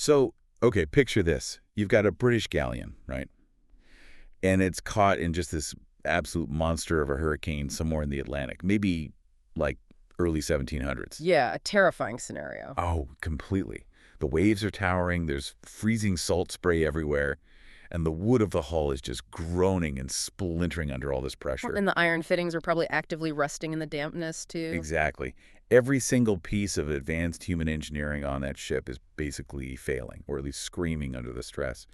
So, okay, picture this. You've got a British galleon, right? And it's caught in just this absolute monster of a hurricane somewhere in the Atlantic, maybe like early 1700s. Yeah, a terrifying scenario. Oh, completely. The waves are towering, there's freezing salt spray everywhere, and the wood of the hull is just groaning and splintering under all this pressure. And the iron fittings are probably actively rusting in the dampness, too. Exactly. Every single piece of advanced human engineering on that ship is basically failing, or at least screaming under the stress.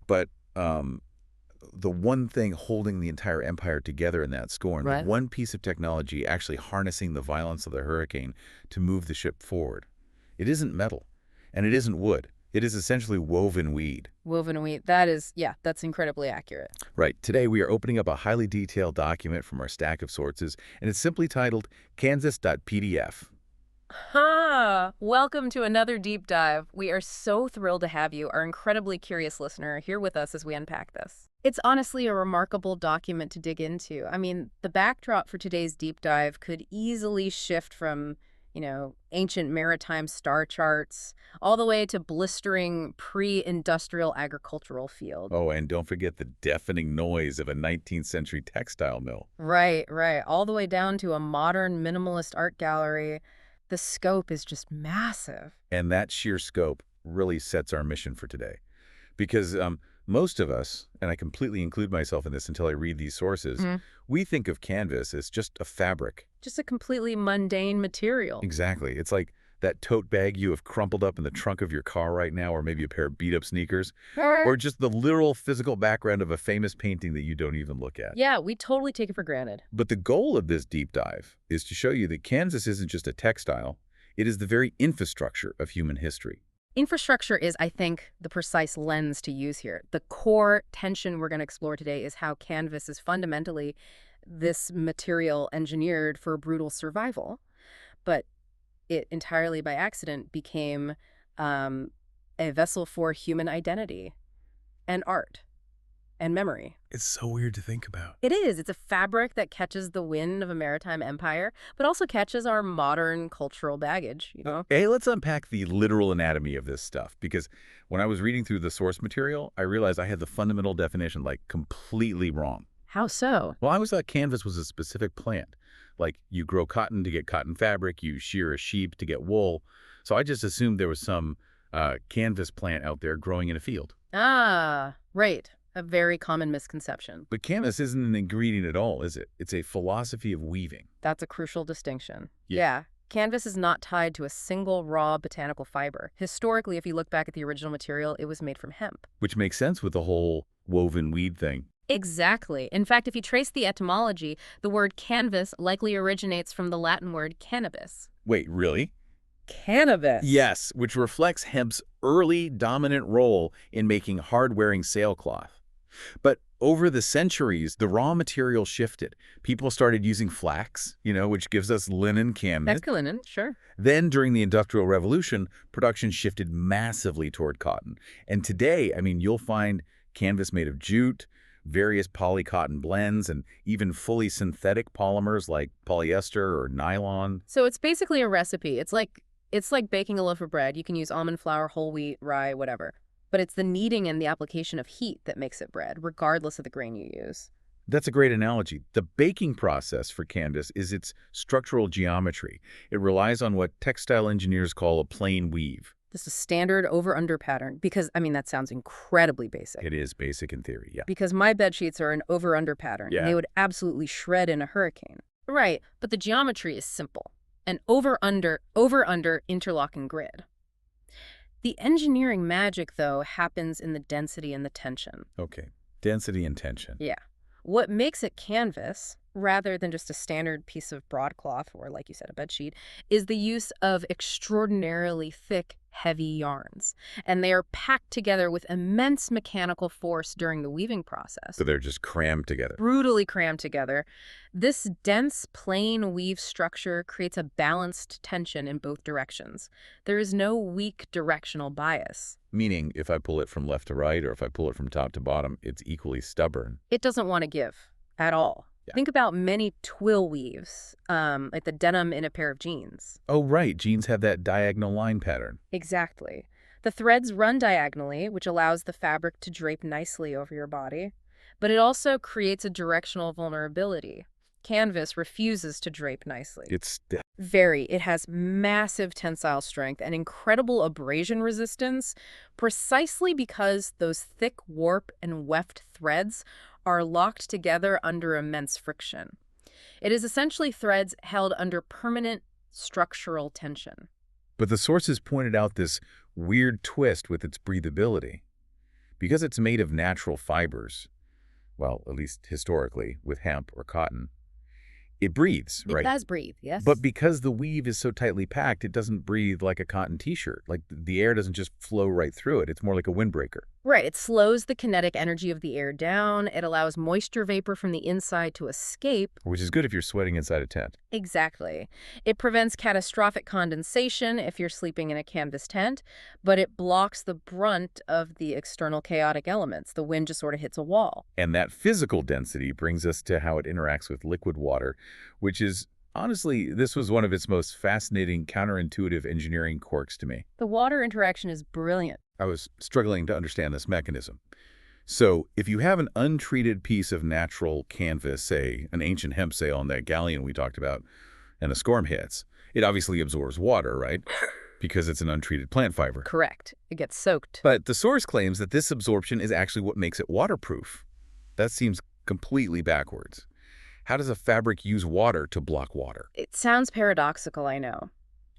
But the one thing holding the entire empire together in that storm, the Right. one piece of technology actually harnessing the violence of the hurricane to move the ship forward, it isn't metal, and it isn't wood. It is essentially woven weed. Woven wheat. That is, yeah, that's incredibly accurate. Right. Today, we are opening up a highly detailed document from our stack of sources, and it's simply titled Kansas.pdf. Welcome to another deep dive. We are so thrilled to have you, our incredibly curious listener, here with us as we unpack this. It's honestly a remarkable document to dig into. I mean, the backdrop for today's deep dive could easily shift from, ancient maritime star charts all the way to blistering pre-industrial agricultural field. Oh, and don't forget the deafening noise of a 19th century textile mill. Right, right. All the way down to a modern minimalist art gallery. The scope is just massive. And that sheer scope really sets our mission for today. Because most of us, and I completely include myself in this until I read these sources, we think of canvas as just a fabric. Just a completely mundane material. Exactly. It's like that tote bag you have crumpled up in the trunk of your car right now, or maybe a pair of beat-up sneakers, or just the literal physical background of a famous painting that you don't even look at. Yeah, we totally take it for granted. But the goal of this deep dive is to show you that canvas isn't just a textile, it is the very infrastructure of human history. Infrastructure is, I think, the precise lens to use here. The core tension we're going to explore today is how canvas is fundamentally this material engineered for brutal survival, but it entirely by accident became a vessel for human identity and art and memory. It's so weird to think about. It is. It's a fabric that catches the wind of a maritime empire, but also catches our modern cultural baggage. Hey, let's unpack the literal anatomy of this stuff, because when I was reading through the source material, I realized I had the fundamental definition, completely wrong. How so? Well, I always thought canvas was a specific plant. Like, you grow cotton to get cotton fabric, you shear a sheep to get wool. So I just assumed there was some canvas plant out there growing in a field. Ah, right. A very common misconception. But canvas isn't an ingredient at all, is it? It's a philosophy of weaving. That's a crucial distinction. Yeah. Yeah. Canvas is not tied to a single raw botanical fiber. Historically, if you look back at the original material, it was made from hemp. Which makes sense with the whole woven weed thing. Exactly. In fact, if you trace the etymology, the word canvas likely originates from the Latin word cannabis. Wait, really? Cannabis? Yes, which reflects hemp's early dominant role in making hard-wearing sailcloth. But over the centuries, the raw material shifted. People started using flax, which gives us linen canvas. Mescalinin, sure. Then, during the Industrial Revolution, production shifted massively toward cotton. And today, you'll find canvas made of jute, various polycotton blends, and even fully synthetic polymers like polyester or nylon. So it's basically a recipe. It's like baking a loaf of bread. You can use almond flour, whole wheat, rye, whatever. But it's the kneading and the application of heat that makes it bread, regardless of the grain you use. That's a great analogy. The baking process for canvas is its structural geometry. It relies on what textile engineers call a plane weave. This is standard over-under pattern because, that sounds incredibly basic. It is basic in theory, yeah. Because my bed sheets are an over-under pattern, Yeah. and they would absolutely shred in a hurricane. Right, but the geometry is simple. An over-under interlocking grid. The engineering magic, though, happens in the density and the tension. Okay, density and tension. Yeah. What makes it canvas, rather than just a standard piece of broadcloth or, like you said, a bed sheet, is the use of extraordinarily thick, heavy yarns. And they are packed together with immense mechanical force during the weaving process. So they're just crammed together. Brutally crammed together. This dense, plain weave structure creates a balanced tension in both directions. There is no weak directional bias. Meaning, if I pull it from left to right or if I pull it from top to bottom, it's equally stubborn. It doesn't want to give at all. Yeah. Think about many twill weaves, like the denim in a pair of jeans. Oh, right. Jeans have that diagonal line pattern. Exactly. The threads run diagonally, which allows the fabric to drape nicely over your body, but it also creates a directional vulnerability. Canvas refuses to drape nicely. It's stiff. Very. It has massive tensile strength and incredible abrasion resistance, precisely because those thick warp and weft threads are locked together under immense friction. It is essentially threads held under permanent structural tension. But the sources pointed out this weird twist with its breathability. Because it's made of natural fibers, well, at least historically, with hemp or cotton, it breathes, right? It does breathe, yes. But because the weave is so tightly packed, it doesn't breathe like a cotton t-shirt. Like the air doesn't just flow right through it. It's more like a windbreaker. Right, it slows the kinetic energy of the air down. It allows moisture vapor from the inside to escape. Which is good if you're sweating inside a tent. Exactly. It prevents catastrophic condensation if you're sleeping in a canvas tent, but it blocks the brunt of the external chaotic elements. The wind just sort of hits a wall. And that physical density brings us to how it interacts with liquid water, which is, honestly, this was one of its most fascinating counterintuitive engineering quirks to me. The water interaction is brilliant. I was struggling to understand this mechanism. So if you have an untreated piece of natural canvas, say an ancient hemp sail on that galleon we talked about, and a storm hits, it obviously absorbs water, right? Because it's an untreated plant fiber. Correct. It gets soaked. But the source claims that this absorption is actually what makes it waterproof. That seems completely backwards. How does a fabric use water to block water? It sounds paradoxical, I know.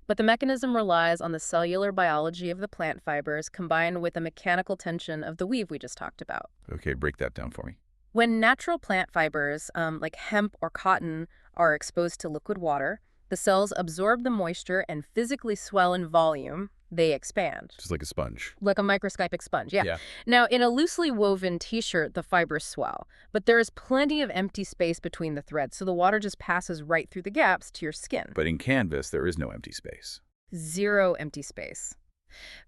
But the mechanism relies on the cellular biology of the plant fibers combined with the mechanical tension of the weave we just talked about. Okay, break that down for me. When natural plant fibers, like hemp or cotton, are exposed to liquid water, the cells absorb the moisture and physically swell in volume. They expand. Just like a sponge. Like a microscopic sponge, yeah. Yeah. Now, in a loosely woven t-shirt, the fibers swell, but there is plenty of empty space between the threads, so the water just passes right through the gaps to your skin. But in canvas, there is no empty space. Zero empty space.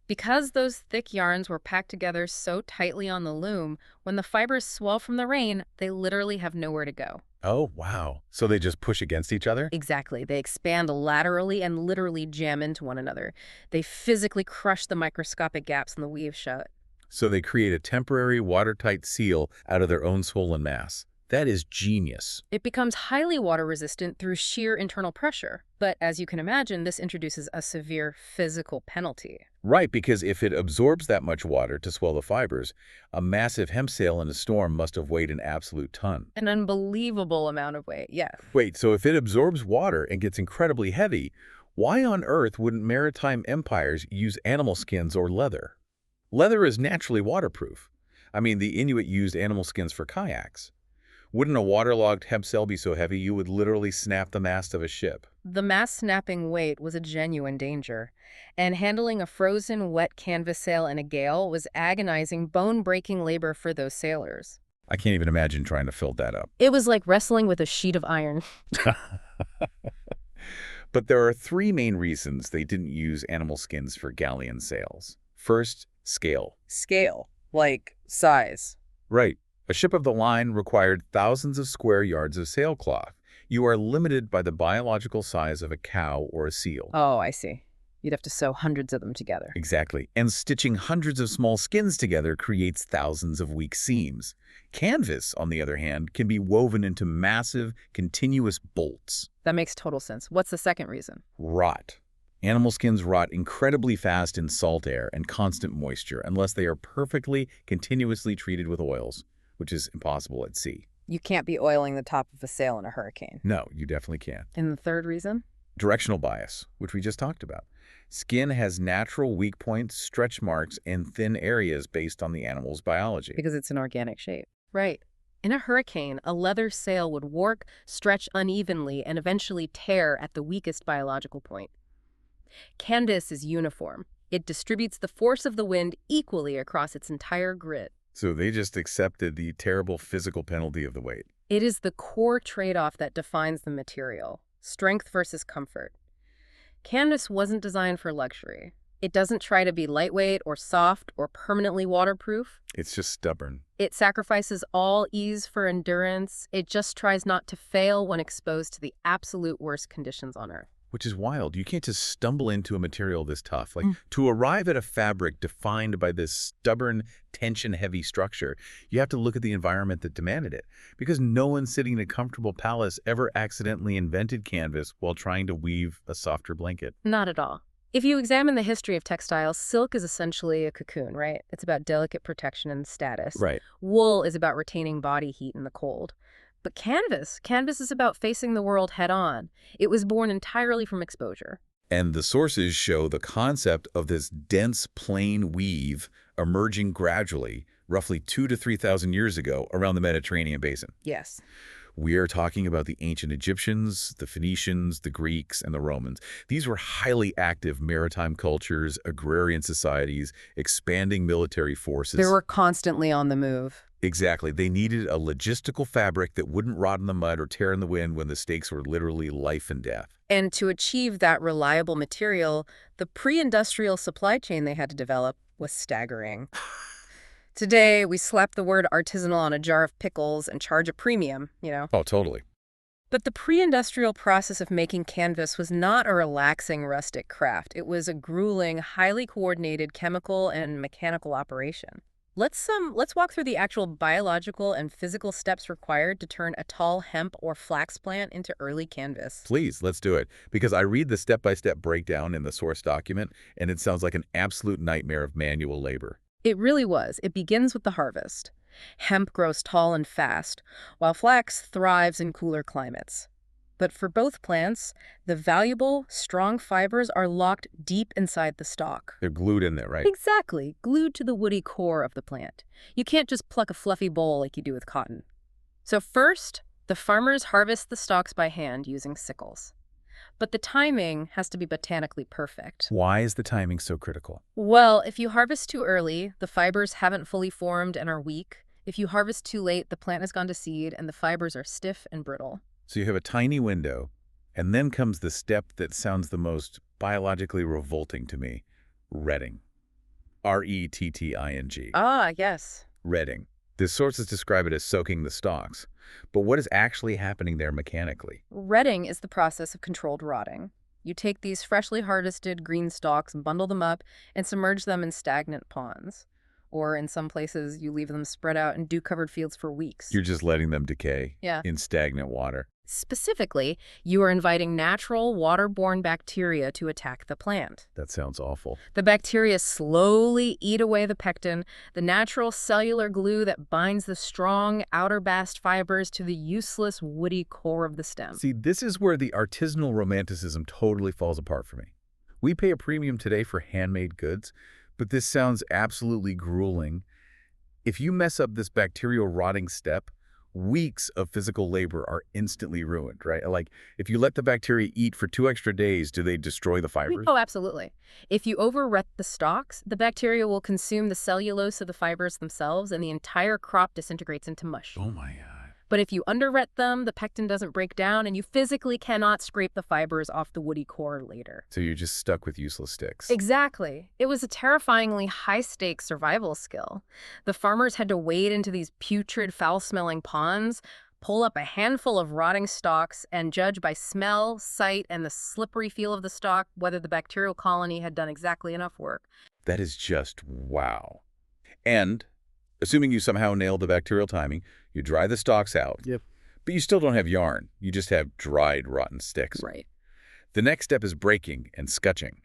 Because those thick yarns were packed together so tightly on the loom, when the fibers swell from the rain, they literally have nowhere to go. Oh, wow. So they just push against each other? Exactly. They expand laterally and literally jam into one another. They physically crush the microscopic gaps in the weave shut. So they create a temporary watertight seal out of their own swollen mass. That is genius. It becomes highly water resistant through sheer internal pressure. But as you can imagine, this introduces a severe physical penalty. Right, because if it absorbs that much water to swell the fibers, a massive hemp sail in a storm must have weighed an absolute ton. An unbelievable amount of weight, yes. Wait, so if it absorbs water and gets incredibly heavy, why on earth wouldn't maritime empires use animal skins or leather? Leather is naturally waterproof. I mean, the Inuit used animal skins for kayaks. Wouldn't a waterlogged hemp sail be so heavy you would literally snap the mast of a ship? The mast-snapping weight was a genuine danger, and handling a frozen, wet canvas sail in a gale was agonizing, bone-breaking labor for those sailors. I can't even imagine trying to fill that up. It was like wrestling with a sheet of iron. But there are three main reasons they didn't use animal skins for galleon sails. First, scale. Scale, like size. Right. A ship of the line required thousands of square yards of sailcloth. You are limited by the biological size of a cow or a seal. Oh, I see. You'd have to sew hundreds of them together. Exactly. And stitching hundreds of small skins together creates thousands of weak seams. Canvas, on the other hand, can be woven into massive, continuous bolts. That makes total sense. What's the second reason? Rot. Animal skins rot incredibly fast in salt air and constant moisture unless they are perfectly, continuously treated with oils, which is impossible at sea. You can't be oiling the top of a sail in a hurricane. No, you definitely can't. And the third reason? Directional bias, which we just talked about. Skin has natural weak points, stretch marks, and thin areas based on the animal's biology. Because it's an organic shape. Right. In a hurricane, a leather sail would warp, stretch unevenly, and eventually tear at the weakest biological point. Canvas is uniform. It distributes the force of the wind equally across its entire grid. So they just accepted the terrible physical penalty of the weight. It is the core trade-off that defines the material, strength versus comfort. Canvas wasn't designed for luxury. It doesn't try to be lightweight or soft or permanently waterproof. It's just stubborn. It sacrifices all ease for endurance. It just tries not to fail when exposed to the absolute worst conditions on Earth. Which is wild. You can't just stumble into a material this tough. Like, Mm. to arrive at a fabric defined by this stubborn, tension-heavy structure, you have to look at the environment that demanded it. Because no one sitting in a comfortable palace ever accidentally invented canvas while trying to weave a softer blanket. Not at all. If you examine the history of textiles, silk is essentially a cocoon, right? It's about delicate protection and status. Right. Wool is about retaining body heat in the cold. But canvas is about facing the world head on. It was born entirely from exposure. And the sources show the concept of this dense, plain weave emerging gradually, roughly 2,000 to 3,000 years ago, around the Mediterranean basin. Yes. We are talking about the ancient Egyptians, the Phoenicians, the Greeks, and the Romans. These were highly active maritime cultures, agrarian societies, expanding military forces. They were constantly on the move. Exactly. They needed a logistical fabric that wouldn't rot in the mud or tear in the wind when the stakes were literally life and death. And to achieve that reliable material, the pre-industrial supply chain they had to develop was staggering. Today, we slap the word artisanal on a jar of pickles and charge a premium, Oh, totally. But the pre-industrial process of making canvas was not a relaxing rustic craft. It was a grueling, highly coordinated chemical and mechanical operation. Let's walk through the actual biological and physical steps required to turn a tall hemp or flax plant into early canvas. Please, let's do it. Because I read the step-by-step breakdown in the source document, and it sounds like an absolute nightmare of manual labor. It really was. It begins with the harvest. Hemp grows tall and fast, while flax thrives in cooler climates. But for both plants, the valuable, strong fibers are locked deep inside the stalk. They're glued in there, right? Exactly, glued to the woody core of the plant. You can't just pluck a fluffy boll like you do with cotton. So first, the farmers harvest the stalks by hand using sickles. But the timing has to be botanically perfect. Why is the timing so critical? Well, if you harvest too early, the fibers haven't fully formed and are weak. If you harvest too late, the plant has gone to seed and the fibers are stiff and brittle. So you have a tiny window, and then comes the step that sounds the most biologically revolting to me: retting. R-E-T-T-I-N-G. Ah, yes. Retting. The sources describe it as soaking the stalks. But what is actually happening there mechanically? Retting is the process of controlled rotting. You take these freshly harvested green stalks, bundle them up, and submerge them in stagnant ponds. Or in some places, you leave them spread out in dew-covered fields for weeks. You're just letting them decay Yeah. in stagnant water. Specifically, you are inviting natural waterborne bacteria to attack the plant. That sounds awful. The bacteria slowly eat away the pectin, the natural cellular glue that binds the strong outer bast fibers to the useless woody core of the stem. See, this is where the artisanal romanticism totally falls apart for me. We pay a premium today for handmade goods, but this sounds absolutely grueling. If you mess up this bacterial rotting step, weeks of physical labor are instantly ruined, right? Like, if you let the bacteria eat for 2 extra days, do they destroy the fibers? Oh, absolutely. If you over-ret the stalks, the bacteria will consume the cellulose of the fibers themselves, and the entire crop disintegrates into mush. Oh my God. But if you under-ret them, the pectin doesn't break down, and you physically cannot scrape the fibers off the woody core later. So you're just stuck with useless sticks. Exactly. It was a terrifyingly high-stakes survival skill. The farmers had to wade into these putrid, foul-smelling ponds, pull up a handful of rotting stalks, and judge by smell, sight, and the slippery feel of the stalk whether the bacterial colony had done exactly enough work. That is just wow. And assuming you somehow nailed the bacterial timing, you dry the stalks out. Yep. But you still don't have yarn. You just have dried, rotten sticks. Right. The next step is breaking and scutching,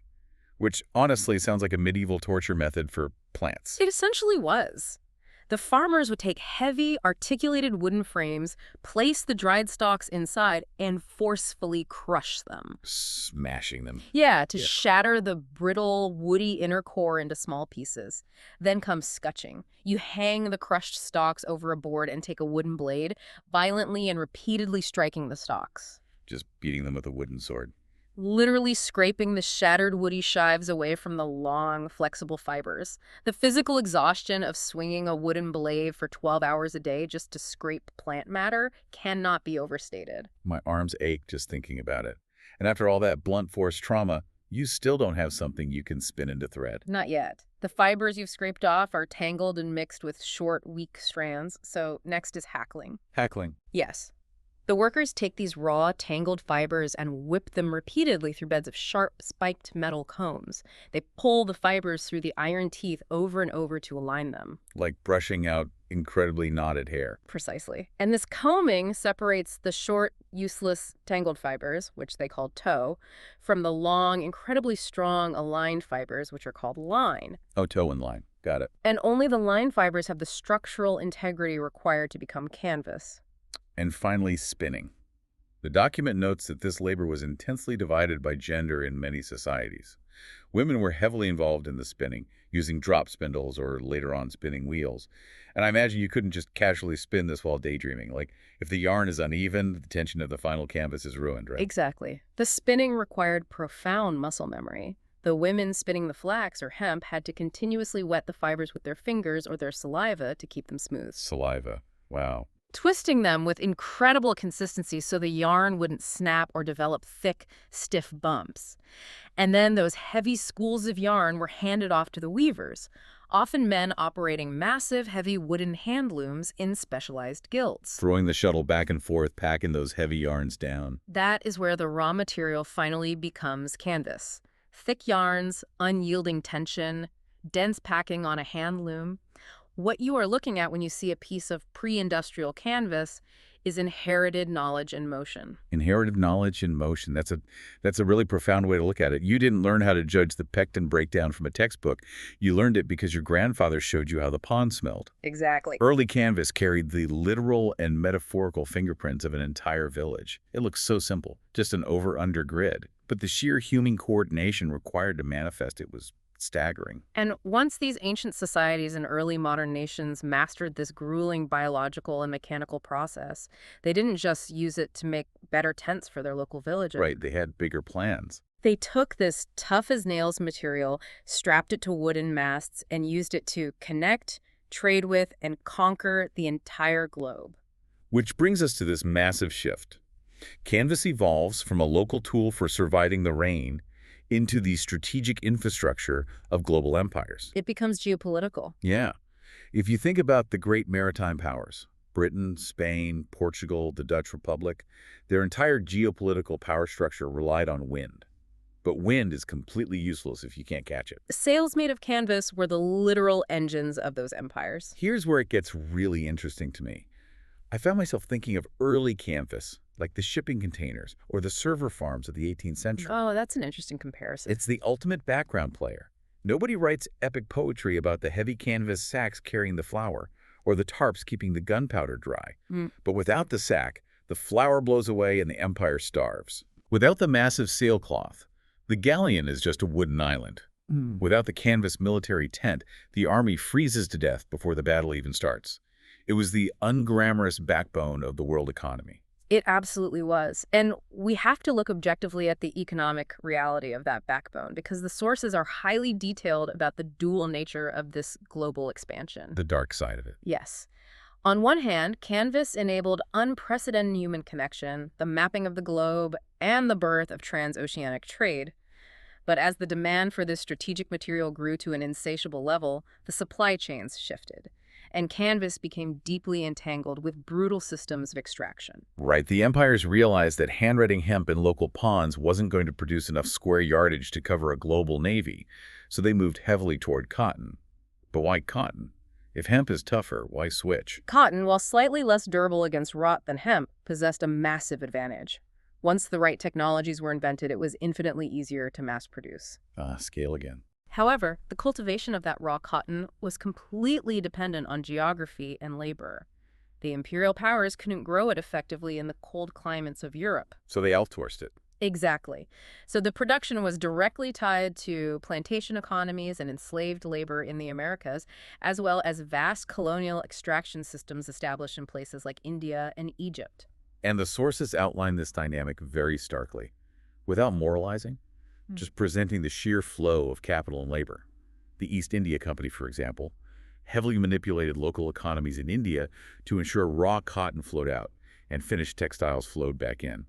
which honestly sounds like a medieval torture method for plants. It essentially was. The farmers would take heavy, articulated wooden frames, place the dried stalks inside, and forcefully crush them. Smashing them. Yeah, to shatter the brittle, woody inner core into small pieces. Then comes scutching. You hang the crushed stalks over a board and take a wooden blade, violently and repeatedly striking the stalks. Just beating them with a wooden sword. Literally scraping the shattered woody shives away from the long, flexible fibers. The physical exhaustion of swinging a wooden blade for 12 hours a day just to scrape plant matter cannot be overstated. My arms ache just thinking about it. And after all that blunt force trauma, you still don't have something you can spin into thread. Not yet. The fibers you've scraped off are tangled and mixed with short, weak strands, so next is hackling. Hackling. Yes. The workers take these raw, tangled fibers and whip them repeatedly through beds of sharp, spiked metal combs. They pull the fibers through the iron teeth over and over to align them. Like brushing out incredibly knotted hair. Precisely. And this combing separates the short, useless, tangled fibers, which they call tow, from the long, incredibly strong, aligned fibers, which are called line. Oh, toe and line. Got it. And only the line fibers have the structural integrity required to become canvas. And finally, spinning. The document notes that this labor was intensely divided by gender in many societies. Women were heavily involved in the spinning, using drop spindles or later on spinning wheels. And I imagine you couldn't just casually spin this while daydreaming. Like, if the yarn is uneven, the tension of the final canvas is ruined, right? Exactly. The spinning required profound muscle memory. The women spinning the flax or hemp had to continuously wet the fibers with their fingers or their saliva to keep them smooth. Saliva. Wow. Twisting them with incredible consistency so the yarn wouldn't snap or develop thick, stiff bumps. And then those heavy spools of yarn were handed off to the weavers, often men operating massive, heavy wooden hand looms in specialized guilds. Throwing the shuttle back and forth, packing those heavy yarns down. That is where the raw material finally becomes canvas. Thick yarns, unyielding tension, dense packing on a hand loom. What you are looking at when you see a piece of pre-industrial canvas is inherited knowledge in motion. Inherited knowledge in motion. That's a really profound way to look at it. You didn't learn how to judge the pectin breakdown from a textbook. You learned it because your grandfather showed you how the pond smelled. Exactly. Early canvas carried the literal and metaphorical fingerprints of an entire village. It looks so simple, just an over-under grid. But the sheer human coordination required to manifest it was staggering. And once these ancient societies and early modern nations mastered this grueling biological and mechanical process, they didn't just use it to make better tents for their local villages. Right, they had bigger plans. They took this tough-as-nails material, strapped it to wooden masts, and used it to connect, trade with, and conquer the entire globe. Which brings us to this massive shift. Canvas evolves from a local tool for surviving the rain into the strategic infrastructure of global empires. It becomes geopolitical. Yeah. If you think about the great maritime powers, Britain, Spain, Portugal, the Dutch Republic, their entire geopolitical power structure relied on wind. But wind is completely useless if you can't catch it. Sails made of canvas were the literal engines of those empires. Here's where it gets really interesting to me. I found myself thinking of early canvas, like the shipping containers or the server farms of the 18th century. Oh, that's an interesting comparison. It's the ultimate background player. Nobody writes epic poetry about the heavy canvas sacks carrying the flour or the tarps keeping the gunpowder dry. But without the sack, the flour blows away and the empire starves. Without the massive sailcloth, the galleon is just a wooden island. Without the canvas military tent, the army freezes to death before the battle even starts. It was the unglamorous backbone of the world economy. It absolutely was. And we have to look objectively at the economic reality of that backbone because the sources are highly detailed about the dual nature of this global expansion. The dark side of it. Yes. On one hand, canvas enabled unprecedented human connection, the mapping of the globe, and the birth of transoceanic trade. But as the demand for this strategic material grew to an insatiable level, the supply chains shifted, and canvas became deeply entangled with brutal systems of extraction. Right. The empires realized that handwriting hemp in local ponds wasn't going to produce enough square yardage to cover a global navy, so they moved heavily toward cotton. But why cotton? If hemp is tougher, why switch? Cotton, while slightly less durable against rot than hemp, possessed a massive advantage. Once the right technologies were invented, it was infinitely easier to mass produce. Scale again. However, the cultivation of that raw cotton was completely dependent on geography and labor. The imperial powers couldn't grow it effectively in the cold climates of Europe. So they outsourced it. Exactly. So the production was directly tied to plantation economies and enslaved labor in the Americas, as well as vast colonial extraction systems established in places like India and Egypt. And the sources outline this dynamic very starkly, without moralizing, just presenting the sheer flow of capital and labor. The East India Company, for example, heavily manipulated local economies in India to ensure raw cotton flowed out and finished textiles flowed back in.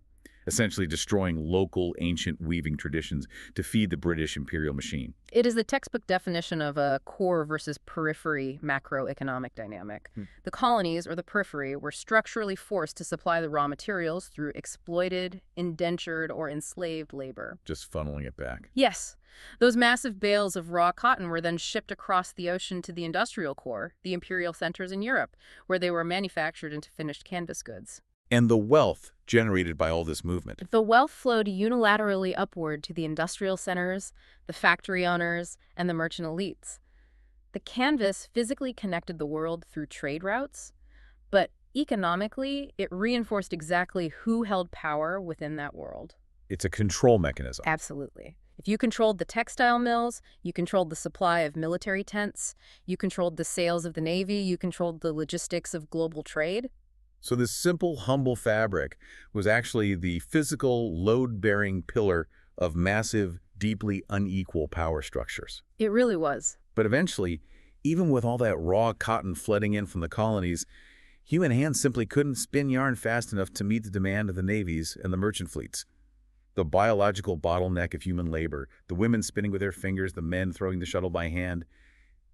essentially destroying local ancient weaving traditions to feed the British imperial machine. It is the textbook definition of a core versus periphery macroeconomic dynamic. The colonies, or the periphery, were structurally forced to supply the raw materials through exploited, indentured, or enslaved labor. Just funneling it back. Yes, those massive bales of raw cotton were then shipped across the ocean to the industrial core, the imperial centers in Europe, where they were manufactured into finished canvas goods. And the wealth generated by all this movement. The wealth flowed unilaterally upward to the industrial centers, the factory owners, and the merchant elites. The canvas physically connected the world through trade routes, but economically, it reinforced exactly who held power within that world. It's a control mechanism. Absolutely. If you controlled the textile mills, you controlled the supply of military tents, you controlled the sales of the Navy, you controlled the logistics of global trade. So this simple, humble fabric was actually the physical, load-bearing pillar of massive, deeply unequal power structures. It really was. But eventually, even with all that raw cotton flooding in from the colonies, human hands simply couldn't spin yarn fast enough to meet the demand of the navies and the merchant fleets. The biological bottleneck of human labor, the women spinning with their fingers, the men throwing the shuttle by hand,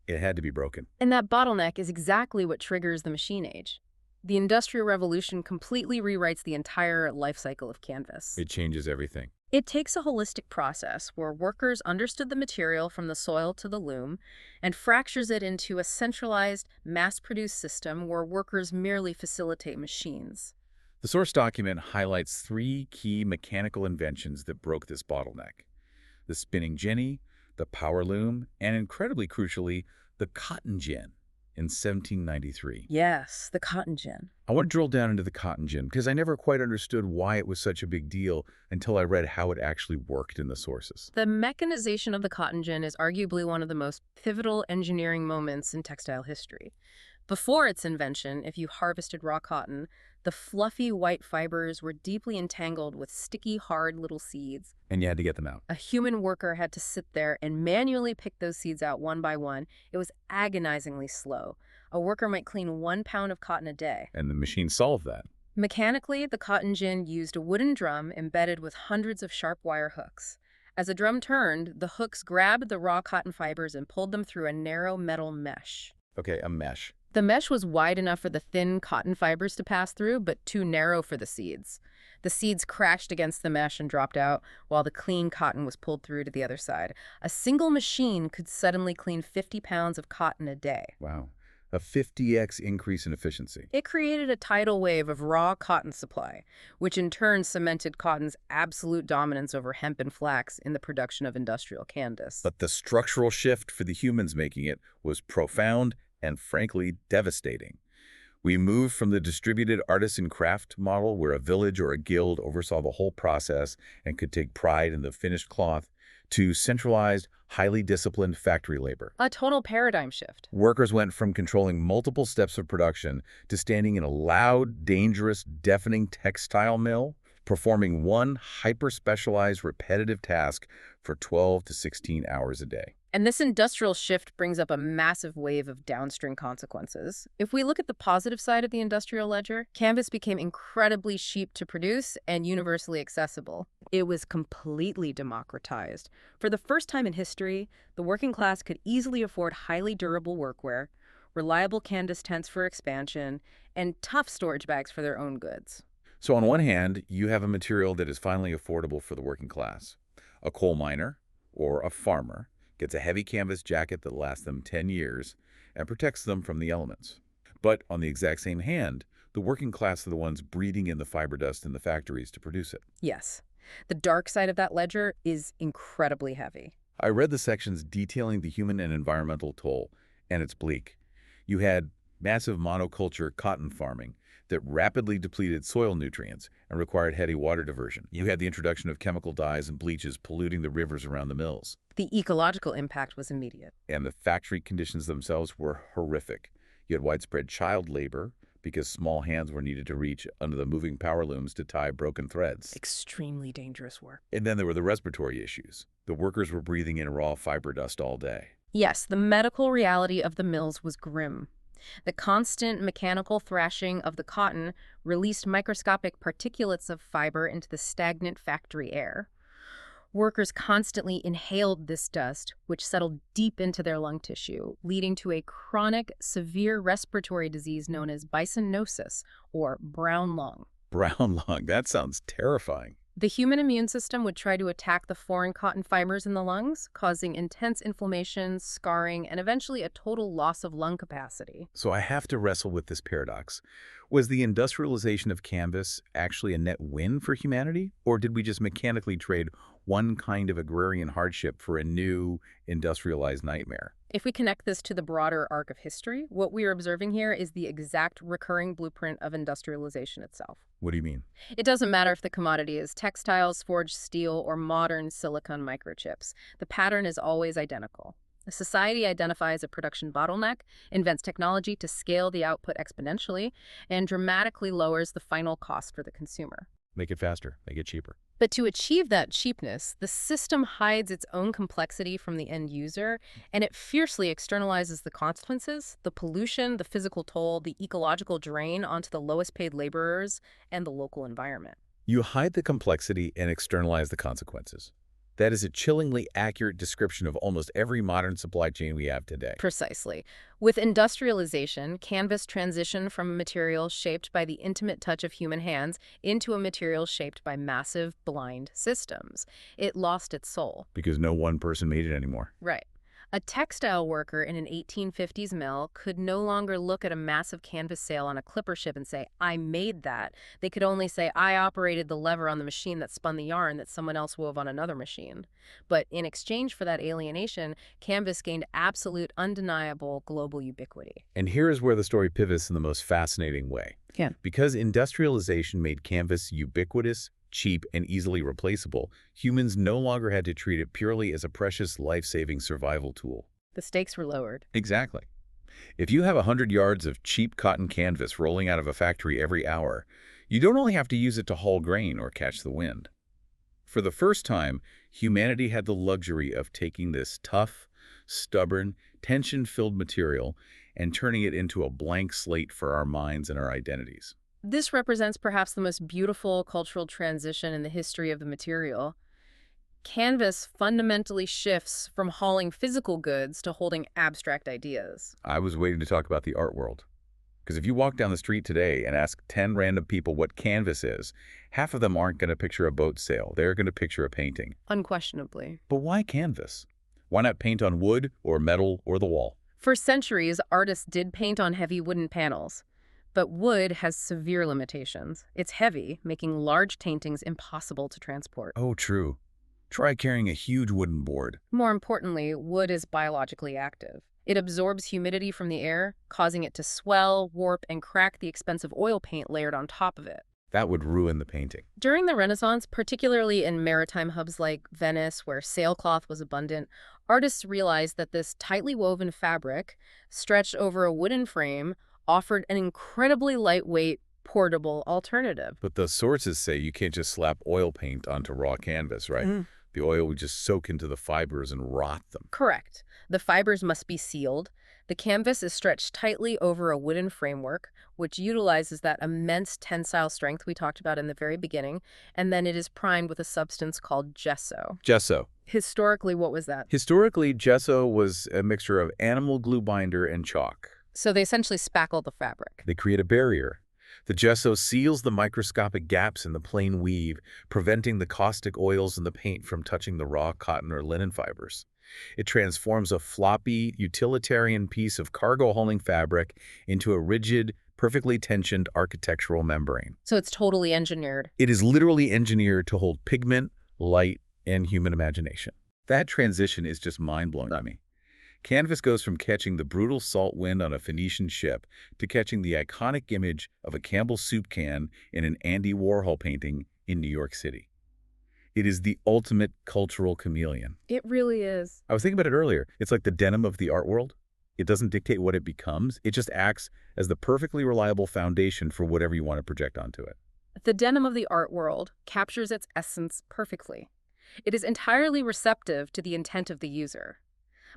it had to be broken. And that bottleneck is exactly what triggers the machine age. The Industrial Revolution completely rewrites the entire life cycle of canvas. It changes everything. It takes a holistic process where workers understood the material from the soil to the loom and fractures it into a centralized, mass-produced system where workers merely facilitate machines. The source document highlights 3 key mechanical inventions that broke this bottleneck: the spinning jenny, the power loom, and incredibly crucially, the cotton gin in 1793. Yes, the cotton gin. I want to drill down into the cotton gin because I never quite understood why it was such a big deal until I read how it actually worked in the sources. The mechanization of the cotton gin is arguably one of the most pivotal engineering moments in textile history. Before its invention, if you harvested raw cotton, the fluffy white fibers were deeply entangled with sticky, hard little seeds. And you had to get them out. A human worker had to sit there and manually pick those seeds out one by one. It was agonizingly slow. A worker might clean 1 pound of cotton a day. And the machine solved that. Mechanically, the cotton gin used a wooden drum embedded with hundreds of sharp wire hooks. As the drum turned, the hooks grabbed the raw cotton fibers and pulled them through a narrow metal mesh. Okay, a mesh. The mesh was wide enough for the thin cotton fibers to pass through, but too narrow for the seeds. The seeds crashed against the mesh and dropped out, while the clean cotton was pulled through to the other side. A single machine could suddenly clean 50 pounds of cotton a day. Wow. A 50x increase in efficiency. It created a tidal wave of raw cotton supply, which in turn cemented cotton's absolute dominance over hemp and flax in the production of industrial canvas. But the structural shift for the humans making it was profound and frankly devastating. We moved from the distributed artisan craft model where a village or a guild oversaw the whole process and could take pride in the finished cloth to centralized, highly disciplined factory labor. A total paradigm shift. Workers went from controlling multiple steps of production to standing in a loud, dangerous, deafening textile mill, performing one hyper-specialized repetitive task for 12 to 16 hours a day. And this industrial shift brings up a massive wave of downstream consequences. If we look at the positive side of the industrial ledger, canvas became incredibly cheap to produce and universally accessible. It was completely democratized. For the first time in history, the working class could easily afford highly durable workwear, reliable canvas tents for expansion, and tough storage bags for their own goods. So on one hand, you have a material that is finally affordable for the working class. A coal miner or a farmer gets a heavy canvas jacket that lasts them 10 years and protects them from the elements. But on the exact same hand, the working class are the ones breathing in the fiber dust in the factories to produce it. Yes. The dark side of that ledger is incredibly heavy. I read the sections detailing the human and environmental toll, and it's bleak. You had massive monoculture cotton farming that rapidly depleted soil nutrients and required heavy water diversion. You had the introduction of chemical dyes and bleaches polluting the rivers around the mills. The ecological impact was immediate. And the factory conditions themselves were horrific. You had widespread child labor because small hands were needed to reach under the moving power looms to tie broken threads. Extremely dangerous work. And then there were the respiratory issues. The workers were breathing in raw fiber dust all day. Yes, the medical reality of the mills was grim. The constant mechanical thrashing of the cotton released microscopic particulates of fiber into the stagnant factory air. Workers constantly inhaled this dust, which settled deep into their lung tissue, leading to a chronic, severe respiratory disease known as bisonosis, or brown lung. Brown lung, that sounds terrifying. The human immune system would try to attack the foreign cotton fibers in the lungs, causing intense inflammation, scarring, and eventually a total loss of lung capacity. So I have to wrestle with this paradox. Was the industrialization of canvas actually a net win for humanity? Or did we just mechanically trade one kind of agrarian hardship for a new industrialized nightmare? If we connect this to the broader arc of history, what we are observing here is the exact recurring blueprint of industrialization itself. What do you mean? It doesn't matter if the commodity is textiles, forged steel, or modern silicon microchips. The pattern is always identical. A society identifies a production bottleneck, invents technology to scale the output exponentially, and dramatically lowers the final cost for the consumer. Make it faster, make it cheaper. But to achieve that cheapness, the system hides its own complexity from the end user, and it fiercely externalizes the consequences, the pollution, the physical toll, the ecological drain onto the lowest paid laborers and the local environment. You hide the complexity and externalize the consequences. That is a chillingly accurate description of almost every modern supply chain we have today. Precisely. With industrialization, canvas transitioned from a material shaped by the intimate touch of human hands into a material shaped by massive, blind systems. It lost its soul. Because no one person made it anymore. Right. A textile worker in an 1850s mill could no longer look at a massive canvas sail on a clipper ship and say, I made that. They could only say, I operated the lever on the machine that spun the yarn that someone else wove on another machine. But in exchange for that alienation, canvas gained absolute, undeniable global ubiquity. And here is where the story pivots in the most fascinating way. Yeah. Because industrialization made canvas ubiquitous, cheap, and easily replaceable, humans no longer had to treat it purely as a precious life-saving survival tool. The stakes were lowered. Exactly. If you have 100 yards of cheap cotton canvas rolling out of a factory every hour, you don't only have to use it to haul grain or catch the wind. For the first time, humanity had the luxury of taking this tough, stubborn, tension-filled material and turning it into a blank slate for our minds and our identities. This represents perhaps the most beautiful cultural transition in the history of the material. Canvas fundamentally shifts from hauling physical goods to holding abstract ideas. I was waiting to talk about the art world. Because if you walk down the street today and ask 10 random people what canvas is, half of them aren't going to picture a boat sail. They're going to picture a painting. Unquestionably. But why canvas? Why not paint on wood or metal or the wall? For centuries, artists did paint on heavy wooden panels. But wood has severe limitations. It's heavy, making large paintings impossible to transport. Oh, true. Try carrying a huge wooden board. More importantly, wood is biologically active. It absorbs humidity from the air, causing it to swell, warp, and crack the expensive oil paint layered on top of it. That would ruin the painting. During the Renaissance, particularly in maritime hubs like Venice, where sailcloth was abundant, artists realized that this tightly woven fabric, stretched over a wooden frame, offered an incredibly lightweight, portable alternative. But the sources say you can't just slap oil paint onto raw canvas, right? The oil would just soak into the fibers and rot them. Correct. The fibers must be sealed. The canvas is stretched tightly over a wooden framework, which utilizes that immense tensile strength we talked about in the very beginning, and then it is primed with a substance called gesso. Gesso. Historically, what was that? Historically, gesso was a mixture of animal glue binder and chalk. So they essentially spackle the fabric. They create a barrier. The gesso seals the microscopic gaps in the plain weave, preventing the caustic oils in the paint from touching the raw cotton or linen fibers. It transforms a floppy, utilitarian piece of cargo-hauling fabric into a rigid, perfectly tensioned architectural membrane. So it's totally engineered. It is literally engineered to hold pigment, light, and human imagination. That transition is just mind-blowing to me. Canvas goes from catching the brutal salt wind on a Phoenician ship to catching the iconic image of a Campbell soup can in an Andy Warhol painting in New York City. It is the ultimate cultural chameleon. It really is. I was thinking about it earlier. It's like the denim of the art world. It doesn't dictate what it becomes. It just acts as the perfectly reliable foundation for whatever you want to project onto it. The denim of the art world captures its essence perfectly. It is entirely receptive to the intent of the user.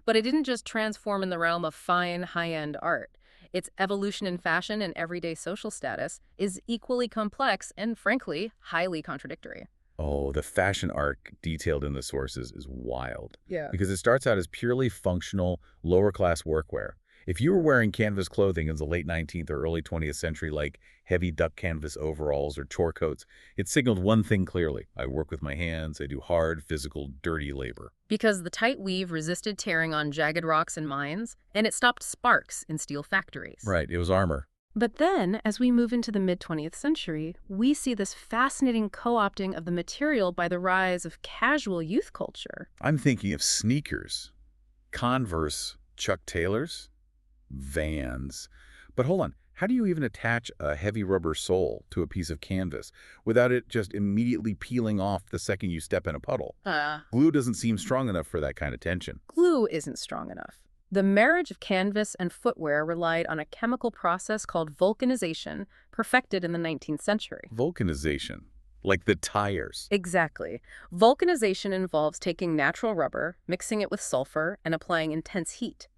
But it didn't just transform in the realm of fine, high-end art. Its evolution in fashion and everyday social status is equally complex and, frankly, highly contradictory. Oh, the fashion arc detailed in the sources is wild. Yeah. Because it starts out as purely functional, lower-class workwear. If you were wearing canvas clothing in the late 19th or early 20th century, like heavy duck canvas overalls or chore coats, it signaled one thing clearly. I work with my hands, I do hard, physical, dirty labor. Because the tight weave resisted tearing on jagged rocks and mines, and it stopped sparks in steel factories. Right, it was armor. But then, as we move into the mid-20th century, we see this fascinating co-opting of the material by the rise of casual youth culture. I'm thinking of sneakers, Converse, Chuck Taylors, Vans. But hold on, how do you even attach a heavy rubber sole to a piece of canvas without it just immediately peeling off the second you step in a puddle? Glue doesn't seem strong enough for that kind of tension. Glue isn't strong enough. The marriage of canvas and footwear relied on a chemical process called vulcanization, perfected in the 19th century. Vulcanization, like the tires. Exactly. Vulcanization involves taking natural rubber, mixing it with sulfur, and applying intense heat.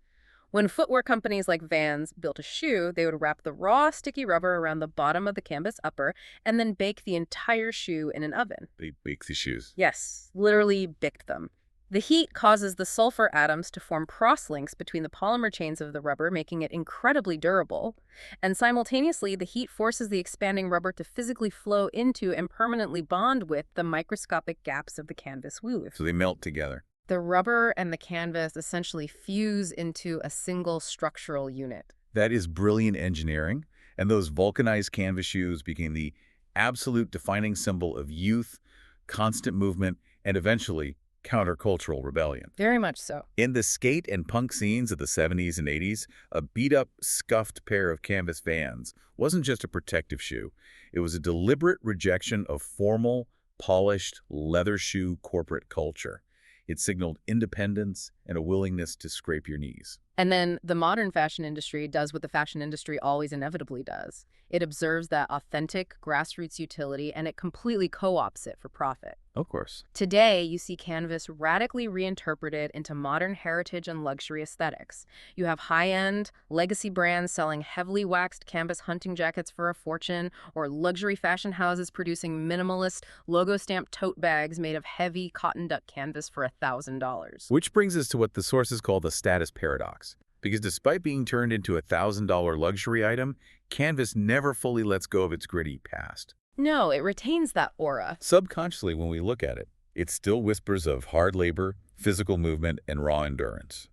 When footwear companies like Vans built a shoe, they would wrap the raw, sticky rubber around the bottom of the canvas upper and then bake the entire shoe in an oven. They bake the shoes. Yes, literally baked them. The heat causes the sulfur atoms to form crosslinks between the polymer chains of the rubber, making it incredibly durable. And simultaneously, the heat forces the expanding rubber to physically flow into and permanently bond with the microscopic gaps of the canvas weave. So they melt together. The rubber and the canvas essentially fuse into a single structural unit. That is brilliant engineering, and those vulcanized canvas shoes became the absolute defining symbol of youth, constant movement, and eventually countercultural rebellion. Very much so. In the skate and punk scenes of the 70s and 80s, a beat-up, scuffed pair of canvas Vans wasn't just a protective shoe. It was a deliberate rejection of formal, polished, leather shoe corporate culture. It signaled independence and a willingness to scrape your knees. And then the modern fashion industry does what the fashion industry always inevitably does. It observes that authentic grassroots utility and it completely co-opts it for profit. Of course. Today, you see canvas radically reinterpreted into modern heritage and luxury aesthetics. You have high-end, legacy brands selling heavily waxed canvas hunting jackets for a fortune, or luxury fashion houses producing minimalist, logo-stamped tote bags made of heavy cotton duck canvas for $1,000. Which brings us to what the sources call the status paradox. Because despite being turned into a $1,000 luxury item, canvas never fully lets go of its gritty past. No, it retains that aura. Subconsciously, when we look at it, it still whispers of hard labor, physical movement, and raw endurance.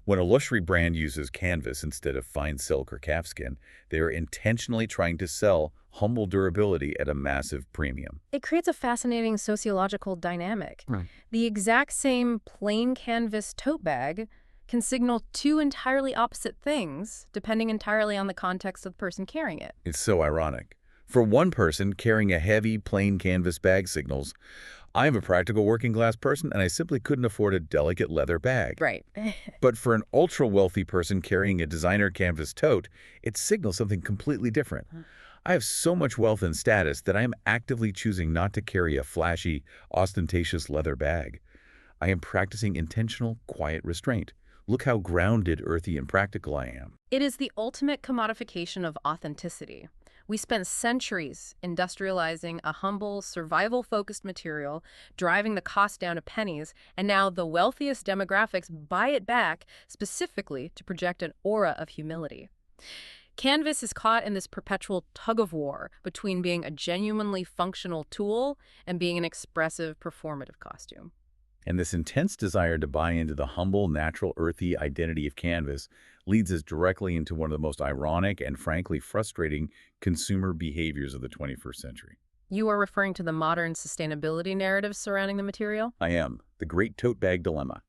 When a luxury brand uses canvas instead of fine silk or calfskin, they are intentionally trying to sell humble durability at a massive premium. It creates a fascinating sociological dynamic. Right. The exact same plain canvas tote bag can signal two entirely opposite things, depending entirely on the context of the person carrying it. It's so ironic. For one person, carrying a heavy, plain canvas bag signals, I'm a practical working-class person and I simply couldn't afford a delicate leather bag. Right. But for an ultra-wealthy person carrying a designer canvas tote, it signals something completely different. I have so much wealth and status that I am actively choosing not to carry a flashy, ostentatious leather bag. I am practicing intentional, quiet restraint. Look how grounded, earthy, and practical I am. It is the ultimate commodification of authenticity. We spent centuries industrializing a humble, survival-focused material, driving the cost down to pennies, and now the wealthiest demographics buy it back specifically to project an aura of humility. Canvas is caught in this perpetual tug-of-war between being a genuinely functional tool and being an expressive, performative costume. And this intense desire to buy into the humble, natural, earthy identity of canvas leads us directly into one of the most ironic and frankly frustrating consumer behaviors of the 21st century. You are referring to the modern sustainability narrative surrounding the material? I am. The great tote bag dilemma.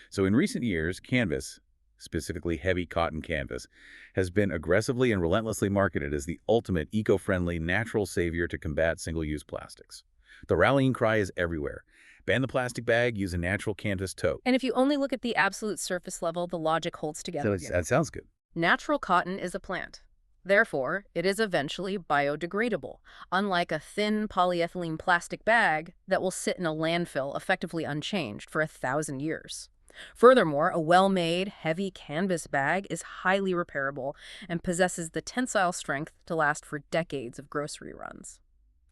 So in recent years, canvas, specifically heavy cotton canvas, has been aggressively and relentlessly marketed as the ultimate eco-friendly, natural savior to combat single-use plastics. The rallying cry is everywhere. Ban the plastic bag, use a natural canvas tote. And if you only look at the absolute surface level, the logic holds together. That sounds good. Natural cotton is a plant. Therefore, it is eventually biodegradable, unlike a thin polyethylene plastic bag that will sit in a landfill effectively unchanged for 1,000 years. Furthermore, a well-made, heavy canvas bag is highly repairable and possesses the tensile strength to last for decades of grocery runs.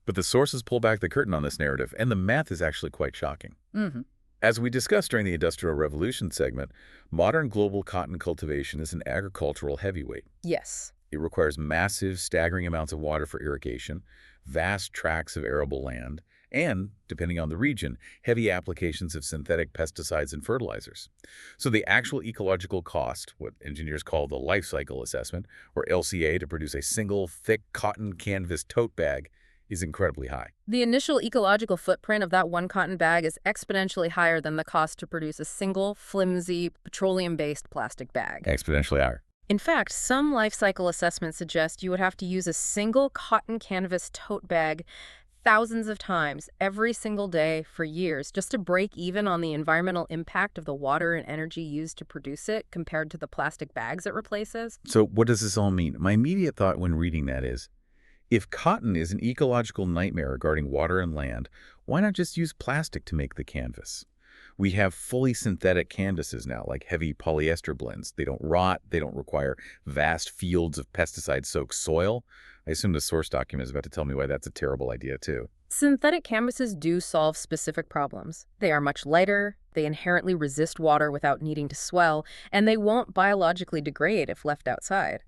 But the sources pull back the curtain on this narrative, and the math is actually quite shocking. Hmm. As we discussed during the Industrial Revolution segment, modern global cotton cultivation is an agricultural heavyweight. Yes. It requires massive, staggering amounts of water for irrigation, vast tracts of arable land, and, depending on the region, heavy applications of synthetic pesticides and fertilizers. So the actual ecological cost, what engineers call the life cycle assessment, or LCA, to produce a single, thick cotton canvas tote bag is incredibly high. The initial ecological footprint of that one cotton bag is exponentially higher than the cost to produce a single, flimsy, petroleum-based plastic bag. Exponentially higher. In fact, some life cycle assessments suggest you would have to use a single cotton canvas tote bag thousands of times every single day for years just to break even on the environmental impact of the water and energy used to produce it compared to the plastic bags it replaces. So what does this all mean? My immediate thought when reading that is, if cotton is an ecological nightmare regarding water and land, why not just use plastic to make the canvas? We have fully synthetic canvases now, like heavy polyester blends. They don't rot, they don't require vast fields of pesticide-soaked soil. I assume the source document is about to tell me why that's a terrible idea, too. Synthetic canvases do solve specific problems. They are much lighter, they inherently resist water without needing to swell, and they won't biologically degrade if left outside.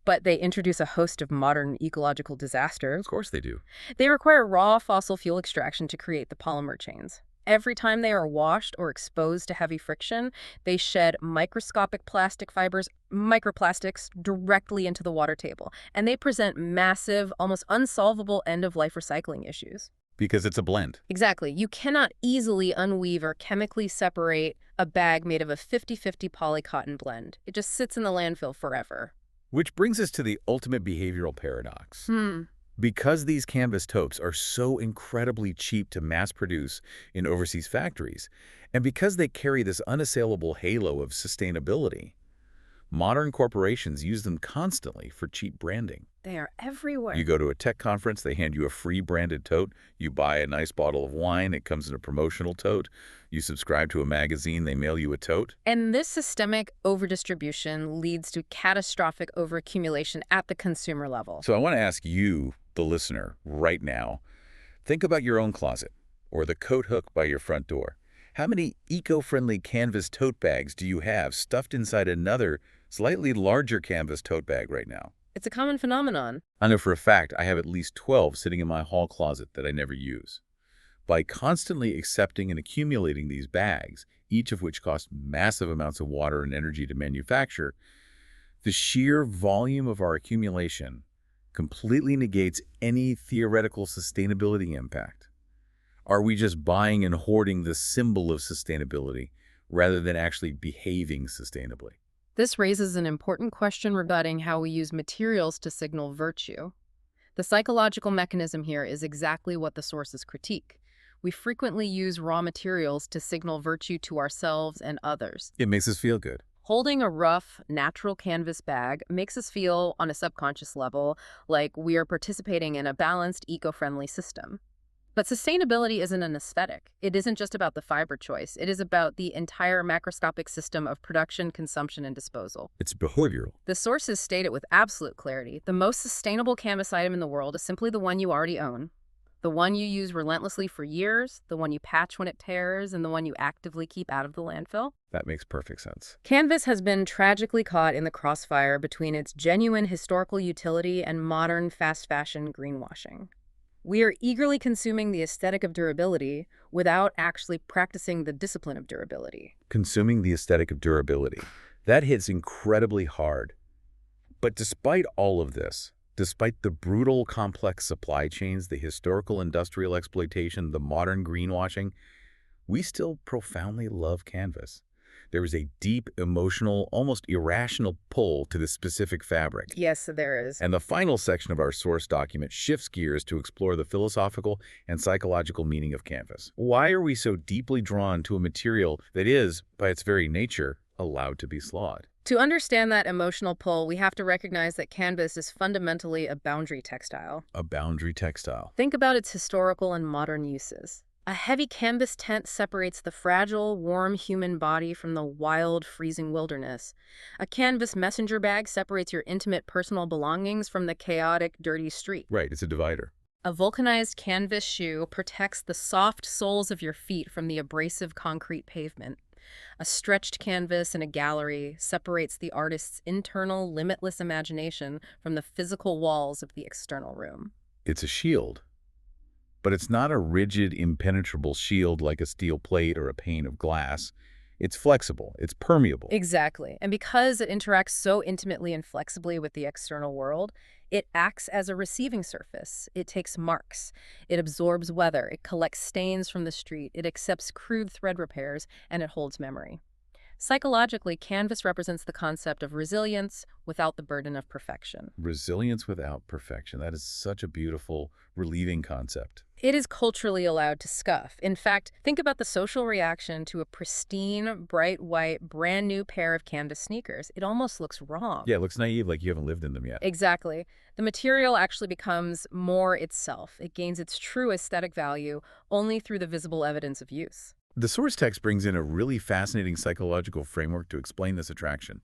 But they introduce a host of modern ecological disasters. Of course they do. They require raw fossil fuel extraction to create the polymer chains. Every time they are washed or exposed to heavy friction, they shed microscopic plastic fibers, microplastics, directly into the water table. And they present massive, almost unsolvable end-of-life recycling issues. Because it's a blend. Exactly. You cannot easily unweave or chemically separate a bag made of a 50-50 poly-cotton blend. It just sits in the landfill forever. Which brings us to the ultimate behavioral paradox. Because these canvas totes are so incredibly cheap to mass produce in overseas factories, and because they carry this unassailable halo of sustainability, modern corporations use them constantly for cheap branding. They are everywhere. You go to a tech conference, they hand you a free branded tote. You buy a nice bottle of wine, it comes in a promotional tote. You subscribe to a magazine, they mail you a tote. And this systemic overdistribution leads to catastrophic overaccumulation at the consumer level. So I want to ask you, the listener, right now, think about your own closet or the coat hook by your front door. How many eco-friendly canvas tote bags do you have stuffed inside another, slightly larger canvas tote bag right now? It's a common phenomenon. I know for a fact I have at least 12 sitting in my hall closet that I never use. By constantly accepting and accumulating these bags, each of which cost massive amounts of water and energy to manufacture, the sheer volume of our accumulation completely negates any theoretical sustainability impact. Are we just buying and hoarding the symbol of sustainability rather than actually behaving sustainably? This raises an important question regarding how we use materials to signal virtue. The psychological mechanism here is exactly what the sources critique. We frequently use raw materials to signal virtue to ourselves and others. It makes us feel good. Holding a rough, natural canvas bag makes us feel, on a subconscious level, like we are participating in a balanced, eco-friendly system. But sustainability isn't an aesthetic. It isn't just about the fiber choice. It is about the entire macroscopic system of production, consumption, and disposal. It's behavioral. The sources state it with absolute clarity. The most sustainable canvas item in the world is simply the one you already own. The one you use relentlessly for years, the one you patch when it tears, and the one you actively keep out of the landfill. That makes perfect sense. Canvas has been tragically caught in the crossfire between its genuine historical utility and modern fast fashion greenwashing. We are eagerly consuming the aesthetic of durability without actually practicing the discipline of durability. Consuming the aesthetic of durability. That hits incredibly hard. But despite all of this, despite the brutal, complex supply chains, the historical industrial exploitation, the modern greenwashing, we still profoundly love canvas. There is a deep, emotional, almost irrational pull to this specific fabric. Yes, there is. And the final section of our source document shifts gears to explore the philosophical and psychological meaning of canvas. Why are we so deeply drawn to a material that is, by its very nature, allowed to be slawed? To understand that emotional pull, we have to recognize that canvas is fundamentally a boundary textile. A boundary textile. Think about its historical and modern uses. A heavy canvas tent separates the fragile, warm human body from the wild, freezing wilderness. A canvas messenger bag separates your intimate personal belongings from the chaotic, dirty street. Right, it's a divider. A vulcanized canvas shoe protects the soft soles of your feet from the abrasive concrete pavement. A stretched canvas in a gallery separates the artist's internal, limitless imagination from the physical walls of the external room. It's a shield. But it's not a rigid, impenetrable shield like a steel plate or a pane of glass. It's flexible. It's permeable. Exactly. And because it interacts so intimately and flexibly with the external world, it acts as a receiving surface. It takes marks. It absorbs weather. It collects stains from the street. It accepts crude thread repairs, and it holds memory. Psychologically, canvas represents the concept of resilience without the burden of perfection. Resilience without perfection. That is such a beautiful, relieving concept. It is culturally allowed to scuff. In fact, think about the social reaction to a pristine, bright white, brand new pair of canvas sneakers. It almost looks wrong. Yeah, it looks naive, like you haven't lived in them yet. Exactly. The material actually becomes more itself. It gains its true aesthetic value only through the visible evidence of use. The source text brings in a really fascinating psychological framework to explain this attraction,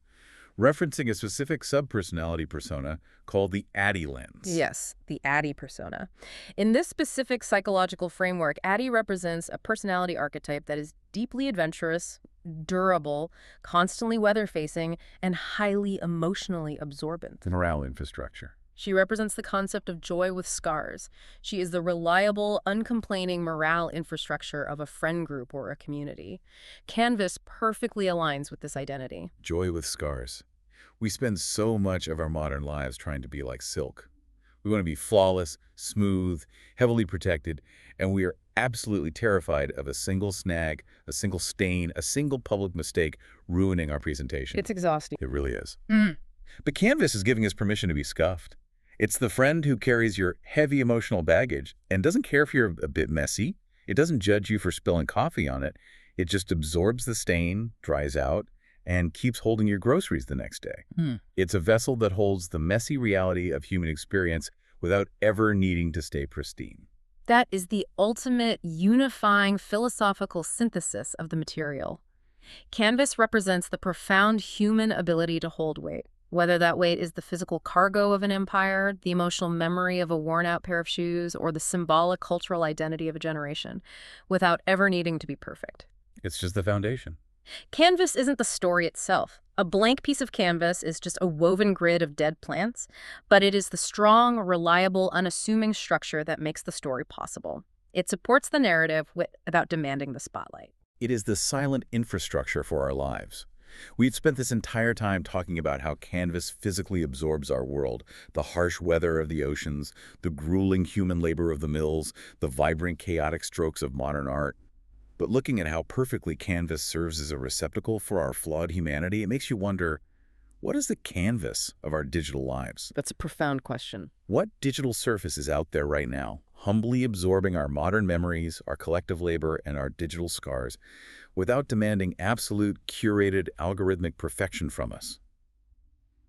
referencing a specific subpersonality persona called the Addy lens. Yes, the Addy persona. In this specific psychological framework, Addy represents a personality archetype that is deeply adventurous, durable, constantly weather-facing, and highly emotionally absorbent. The morale infrastructure. She represents the concept of joy with scars. She is the reliable, uncomplaining morale infrastructure of a friend group or a community. Canvas perfectly aligns with this identity. Joy with scars. We spend so much of our modern lives trying to be like silk. We want to be flawless, smooth, heavily protected, and we are absolutely terrified of a single snag, a single stain, a single public mistake ruining our presentation. It's exhausting. It really is. But canvas is giving us permission to be scuffed. It's the friend who carries your heavy emotional baggage and doesn't care if you're a bit messy. It doesn't judge you for spilling coffee on it. It just absorbs the stain, dries out, and keeps holding your groceries the next day. It's a vessel that holds the messy reality of human experience without ever needing to stay pristine. That is the ultimate unifying philosophical synthesis of the material. Canvas represents the profound human ability to hold weight. Whether that weight is the physical cargo of an empire, the emotional memory of a worn-out pair of shoes, or the symbolic cultural identity of a generation, without ever needing to be perfect. It's just the foundation. Canvas isn't the story itself. A blank piece of canvas is just a woven grid of dead plants, but it is the strong, reliable, unassuming structure that makes the story possible. It supports the narrative without demanding the spotlight. It is the silent infrastructure for our lives. We've spent this entire time talking about how canvas physically absorbs our world, the harsh weather of the oceans, the grueling human labor of the mills, the vibrant, chaotic strokes of modern art. But looking at how perfectly canvas serves as a receptacle for our flawed humanity, it makes you wonder, what is the canvas of our digital lives? That's a profound question. What digital surface is out there right now, humbly absorbing our modern memories, our collective labor, and our digital scars, without demanding absolute, curated, algorithmic perfection from us?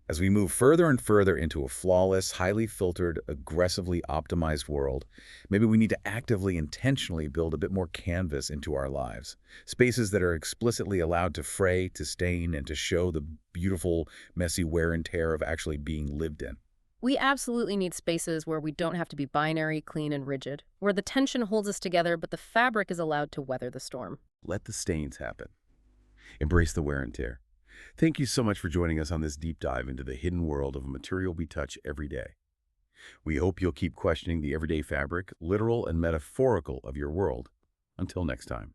As we move further and further into a flawless, highly filtered, aggressively optimized world, maybe we need to actively, intentionally build a bit more canvas into our lives. Spaces that are explicitly allowed to fray, to stain, and to show the beautiful, messy wear and tear of actually being lived in. We absolutely need spaces where we don't have to be binary, clean, and rigid, where the tension holds us together but the fabric is allowed to weather the storm. Let the stains happen. Embrace the wear and tear. Thank you so much for joining us on this deep dive into the hidden world of a material we touch every day. We hope you'll keep questioning the everyday fabric, literal and metaphorical, of your world. Until next time.